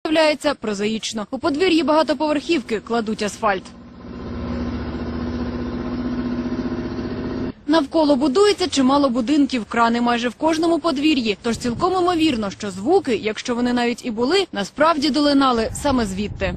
Виявляється прозаїчно. У подвір'ї багатоповерхівки кладуть асфальт. Навколо будується чимало будинків, крани майже в кожному подвір'ї. Тож цілком імовірно, що звуки, якщо вони навіть і були, насправді долинали саме звідти.